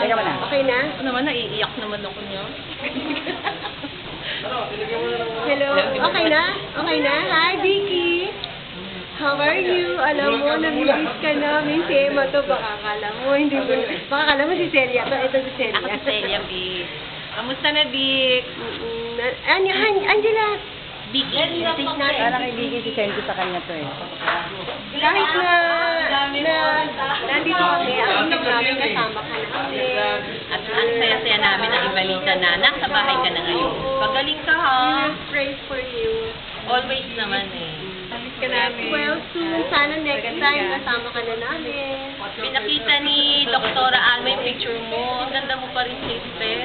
Teka mo na. Okay na? Ako naman, naiiyak naman ako niya. Hello? Okay na? Okay na? Hi, Vicky! How are you? Alam mo, namilis ka namin. Si Emma to, baka akala mo, hindi mo, baka akala mo si Celia to. Ito si Celia. Ako si Celia, Vic. Kamusta na, Vic? Angela, Vicky. message natin. Parang ibigay si Sento sa kanya to eh. Kahit nandito kami, ang inom namin, kasama ka namin. At ang saya-saya namin ang ibalita na nasa bahay ka na ngayon. Pagaling ka, ha? We pray for you. Always naman, eh. Ka namin. Well, soon, sana next time, kasama ka na namin. Pinakita ni Doktora Alma yung picture mo. Ang ganda mo pa rin, sister.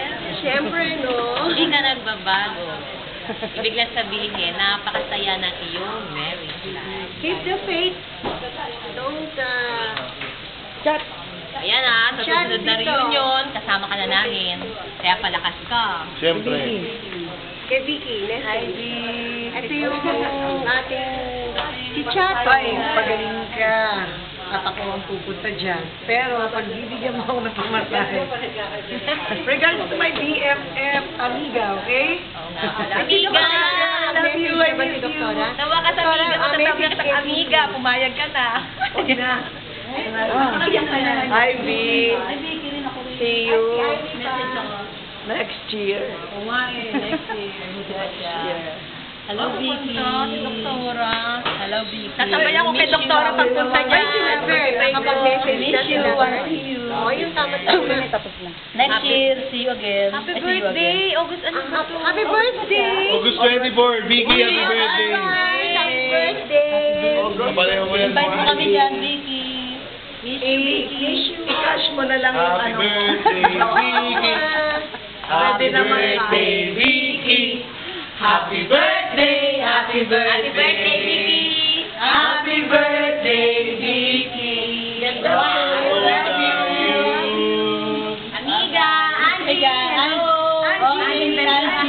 Siyempre, no? Hindi ka nagbabago. Ibig lang sabihin, napakasaya ng iyong marriage life. Keep the faith. Don't, Chat! Ayan sa susunod na reunion, kasama ka na namin. Kaya palakas ka. Siyempre. kay Vicky, hi, Vicky. Ito yung ating si Chat. Ay, pagaling ka. At ako ang pupunta dyan. Pero, pagbibigyan mo ako ng pamasahe. Regards to my BFF, amiga, okay? Amiga! Love you, I miss you. Tawa ka sa amiga, matatawag ka sa amiga. Pumayag ka na. Huwag na. Hi, V. See you next year. Oo nga next year. Hello, Vicky. Doktora. Hello, Vicky. Sasabayan ko kay Doktora pagpunta niya. Nakapag-message na sila. Oh, yung tama Tapos na. Next year, see you again. Happy birthday, August. Happy birthday! August 24, Vicky, happy birthday! Happy birthday! Kapalayo mo yan. Invite mo kami dyan, Vicky. Miss you, Vicky. I-cash mo na lang yung Happy ano. birthday, Vicky! Happy birthday, Vicky! Happy birthday, happy birthday, Happy birthday, Vicky. Happy birthday, Vicky! Wow. I love you! Amiga, Angie. Hello. Angie,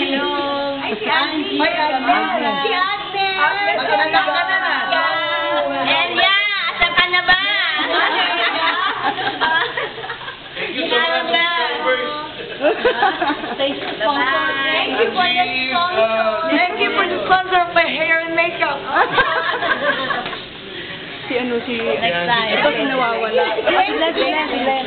hello. Ay, si Angie. May Agnes. Si Agnes. Mag-anak ka na na. Elia, asan ka na ba? Thank you so much, subscribers! Thank you for the sponsor. Thank you for the sponsor of my hair and makeup. Si ano si... Next time. Ito si nawawala. Len.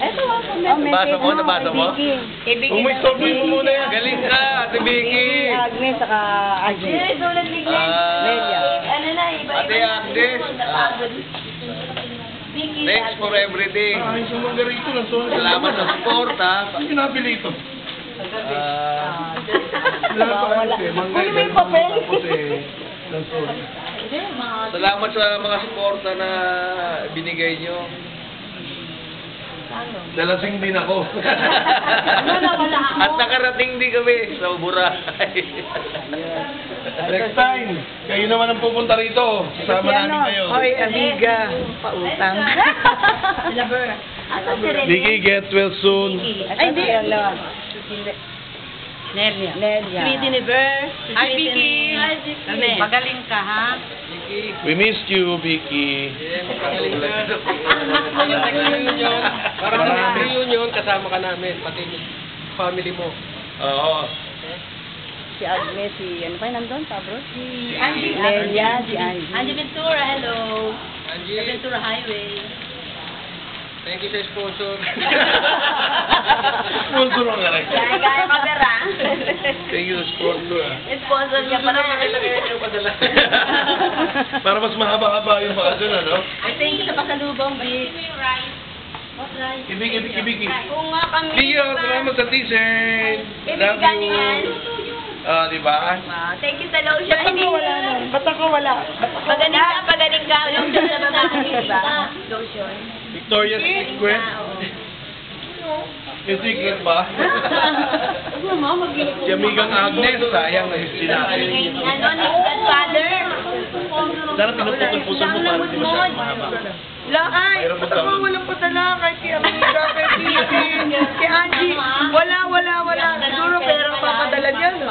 Ito ako. Nabasa mo? Nabasa mo? Vicky. Umistoppin mo muna yan. Galing ka, Ate Vicky! Agnes, saka Agnes. Nelia. Ano na, Ate Agnes, thanks for everything. Salamat sa support, ha. Ano pinapili ito? Kunin mo yung papel. Salamat sa mga suporta na binigay nyo. Dalasing din ako. At nakarating din kami sa Boracay. Next time, kayo naman ang pupunta rito. Kasama namin kayo. Hoy, amiga. Pautang. Vicky, get well soon. Ay, hindi. Nelia. Sweet Universe. Hi, Vicky. Amen. Magaling ka, ha? We missed you, Vicky. Para sa reunion, kasama ka namin, pati family mo. Oo. Si Agnes, si... Ano pa yung nandun? Pabro? Si Angie. Nelia, si Angie. Angie Ventura, hello. Angie, Sa Ventura Highway. thank you sa sponsor. Sponsor ang galing. Gaya ka, Vera. Thank you, sponsor. Sponsor niya para Para mas mahaba-haba yung bakasyon, ano? Thank you sa pasalubong, Vic. Ibig. Kung nga kami. Leo, salamat sa t-shirt. Love Ibigay you. niyan. Ah, di ba? Thank you sa lotion. Ba't ako wala nun? Ba't ako wala? Pagaling ka. Lotion naman natin, diba? Lotion. Victoria's Secret. Yung secret ba? Si Amigang Agnes, sayang na history natin. Ano, ni Godfather. Sana pinuputol-putol mo para di masyadong mahaba. Lakay, Mayroon ba't ba ako walang padala kahit kay amiga, kay Vicky, kay Angie? Wala. Siguro pera papadala niya, no?